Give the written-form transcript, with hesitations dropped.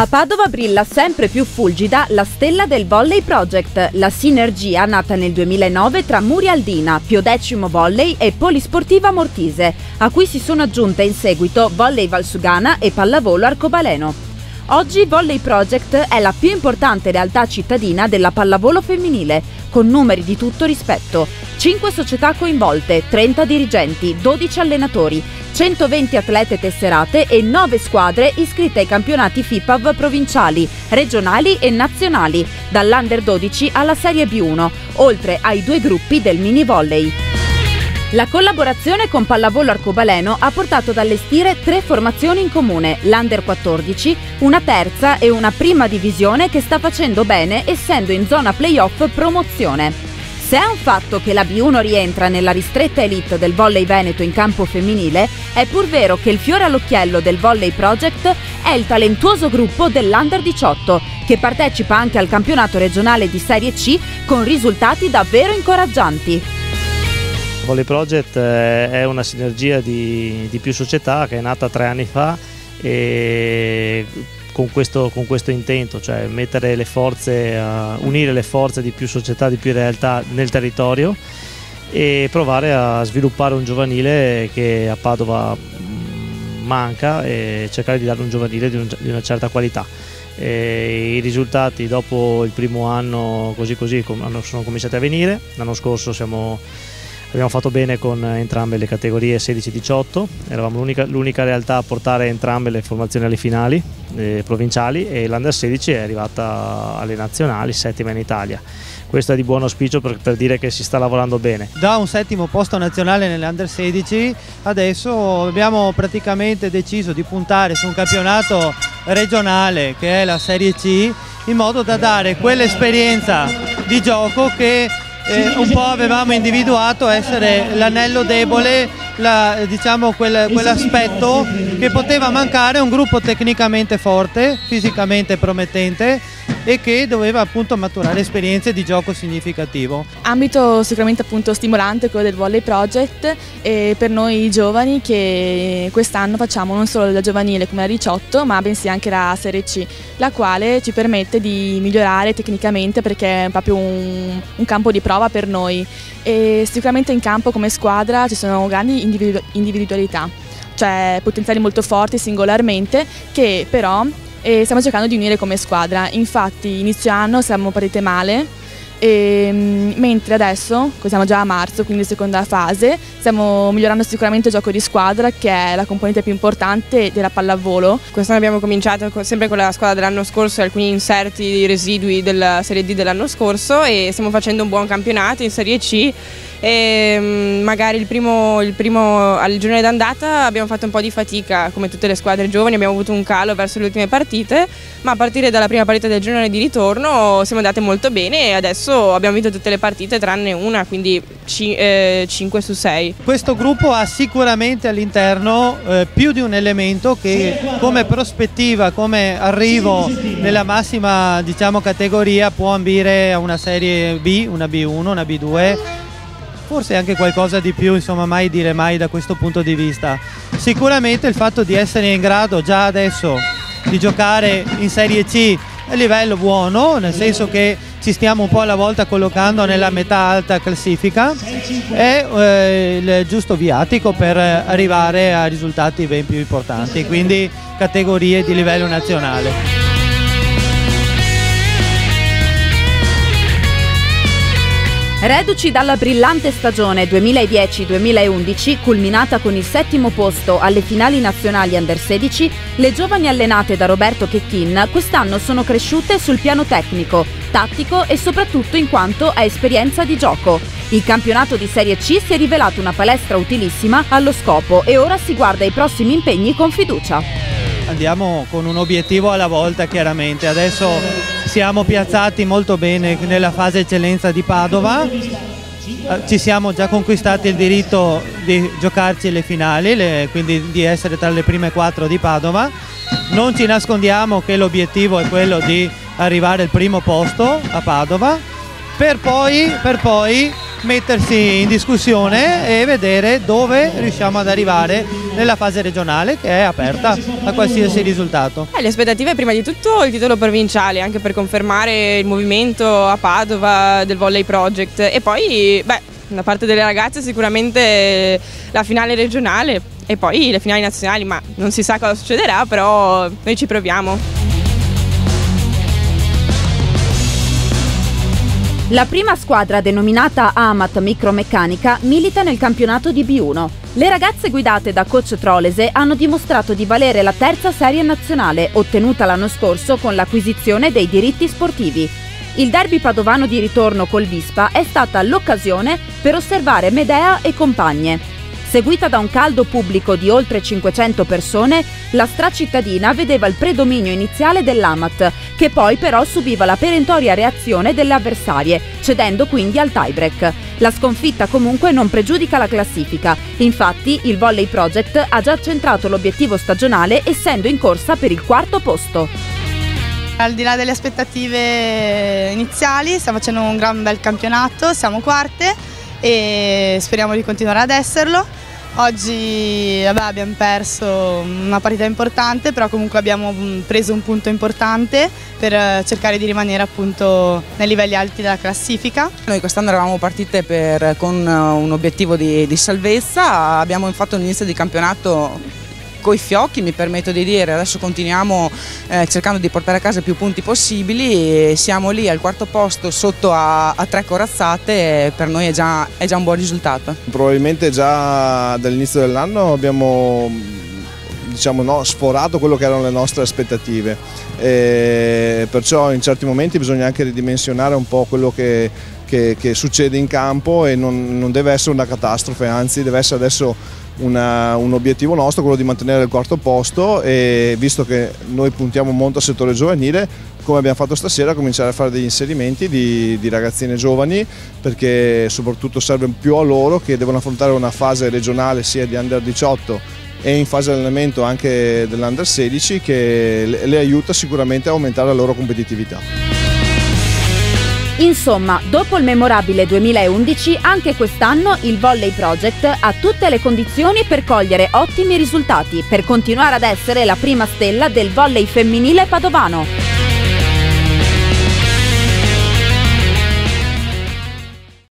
A Padova brilla sempre più fulgida la stella del Volley Project, la sinergia nata nel 2009 tra Murialdina, Piodecimo Volley e Polisportiva Mortise, a cui si sono aggiunte in seguito Volley Valsugana e Pallavolo Arcobaleno. Oggi Volley Project è la più importante realtà cittadina della pallavolo femminile, con numeri di tutto rispetto. 5 società coinvolte, 30 dirigenti, 12 allenatori, 120 atlete tesserate e 9 squadre iscritte ai campionati FIPAV provinciali, regionali e nazionali, dall'Under 12 alla Serie B1, oltre ai 2 gruppi del mini volley. La collaborazione con Pallavolo Arcobaleno ha portato ad allestire 3 formazioni in comune, l'Under 14, una terza e una prima divisione che sta facendo bene essendo in zona playoff promozione. Se è un fatto che la B1 rientra nella ristretta elite del volley veneto in campo femminile, è pur vero che il fiore all'occhiello del Volley Project è il talentuoso gruppo dell'Under 18, che partecipa anche al campionato regionale di Serie C con risultati davvero incoraggianti. Volley Project è una sinergia di più società che è nata 3 anni fa e con questo intento, cioè mettere le forze, unire le forze di più società, di più realtà nel territorio e provare a sviluppare un giovanile che a Padova manca e cercare di dare un giovanile di una certa qualità. I risultati dopo il primo anno così sono cominciati a venire. L'anno scorso abbiamo fatto bene con entrambe le categorie 16-18, eravamo l'unica realtà a portare entrambe le formazioni alle finali provinciali e l'Under 16 è arrivata alle nazionali, 7ª in Italia. Questo è di buon auspicio per dire che si sta lavorando bene. Da un 7° posto nazionale nell'Under 16 adesso abbiamo praticamente deciso di puntare su un campionato regionale che è la Serie C, in modo da dare quell'esperienza di gioco che un po' avevamo individuato essere l'anello debole, diciamo quell'aspetto che poteva mancare a un gruppo tecnicamente forte, fisicamente promettente e che doveva appunto maturare esperienze di gioco significativo. Ambito sicuramente appunto stimolante quello del Volley Project e per noi giovani che quest'anno facciamo non solo la giovanile come la 18 ma bensì anche la Serie C, la quale ci permette di migliorare tecnicamente perché è proprio un campo di prova per noi e sicuramente in campo come squadra ci sono grandi individualità, cioè potenziali molto forti singolarmente che però stiamo cercando di unire come squadra. Infatti inizio anno siamo partite male mentre adesso, siamo già a marzo, quindi seconda fase, stiamo migliorando sicuramente il gioco di squadra che è la componente più importante della pallavolo. Quest'anno abbiamo cominciato sempre con la squadra dell'anno scorso e alcuni inserti residui della Serie D dell'anno scorso e stiamo facendo un buon campionato in Serie C e magari il primo al girone d'andata abbiamo fatto un po' di fatica come tutte le squadre giovani, abbiamo avuto un calo verso le ultime partite, ma a partire dalla prima partita del girone di ritorno siamo andate molto bene e adesso abbiamo vinto tutte le partite tranne una, quindi 5 su 6. Questo gruppo ha sicuramente all'interno più di un elemento che come prospettiva, come arrivo nella massima diciamo categoria può ambire a una Serie B, una B1, una B2, forse anche qualcosa di più, insomma mai dire mai da questo punto di vista. Sicuramente il fatto di essere in grado già adesso di giocare in Serie C a livello buono, nel senso che ci stiamo un po' alla volta collocando nella metà alta classifica, è il giusto viatico per arrivare a risultati ben più importanti, quindi categorie di livello nazionale. Reduci dalla brillante stagione 2010-2011, culminata con il 7° posto alle finali nazionali Under 16, le giovani allenate da Roberto Checchin quest'anno sono cresciute sul piano tecnico, tattico e soprattutto in quanto a esperienza di gioco. Il campionato di Serie C si è rivelato una palestra utilissima allo scopo e ora si guarda ai prossimi impegni con fiducia. Andiamo con un obiettivo alla volta chiaramente, adesso siamo piazzati molto bene nella fase eccellenza di Padova, ci siamo già conquistati il diritto di giocarci le finali, quindi di essere tra le prime 4 di Padova, non ci nascondiamo che l'obiettivo è quello di arrivare al primo posto a Padova per poi mettersi in discussione e vedere dove riusciamo ad arrivare nella fase regionale, che è aperta a qualsiasi risultato. Le aspettative prima di tutto il titolo provinciale, anche per confermare il movimento a Padova del Volley Project, e poi da parte delle ragazze sicuramente la finale regionale e poi le finali nazionali, ma non si sa cosa succederà, però noi ci proviamo. La prima squadra, denominata Amat Micromeccanica, milita nel campionato di B1. Le ragazze guidate da coach Trolese hanno dimostrato di valere la terza serie nazionale, ottenuta l'anno scorso con l'acquisizione dei diritti sportivi. Il derby padovano di ritorno col Vispa è stata l'occasione per osservare Medea e compagne. Seguita da un caldo pubblico di oltre 500 persone, la stracittadina vedeva il predominio iniziale dell'Amat, che poi però subiva la perentoria reazione delle avversarie, cedendo quindi al tie-break. La sconfitta comunque non pregiudica la classifica, infatti il Volley Project ha già centrato l'obiettivo stagionale essendo in corsa per il 4º posto. Al di là delle aspettative iniziali, stiamo facendo un gran bel campionato, siamo quarte e speriamo di continuare ad esserlo. Oggi abbiamo perso una partita importante, però comunque abbiamo preso un punto importante per cercare di rimanere appunto nei livelli alti della classifica. Noi quest'anno eravamo partite con un obiettivo di salvezza, abbiamo fatto un inizio di campionato coi fiocchi, mi permetto di dire. Adesso continuiamo cercando di portare a casa più punti possibili e siamo lì al 4º posto sotto a 3 corazzate, per noi è già un buon risultato. Probabilmente già dall'inizio dell'anno abbiamo sforato quello che erano le nostre aspettative, perciò in certi momenti bisogna anche ridimensionare un po' quello che succede in campo e non deve essere una catastrofe, anzi deve essere adesso un obiettivo nostro, quello di mantenere il 4º posto, e visto che noi puntiamo molto al settore giovanile, come abbiamo fatto stasera, cominciare a fare degli inserimenti di ragazzine giovani, perché soprattutto serve più a loro che devono affrontare una fase regionale sia di Under 18 e in fase di allenamento anche dell'Under 16, che le aiuta sicuramente a aumentare la loro competitività. Insomma, dopo il memorabile 2011, anche quest'anno il Volley Project ha tutte le condizioni per cogliere ottimi risultati, per continuare ad essere la prima stella del volley femminile padovano.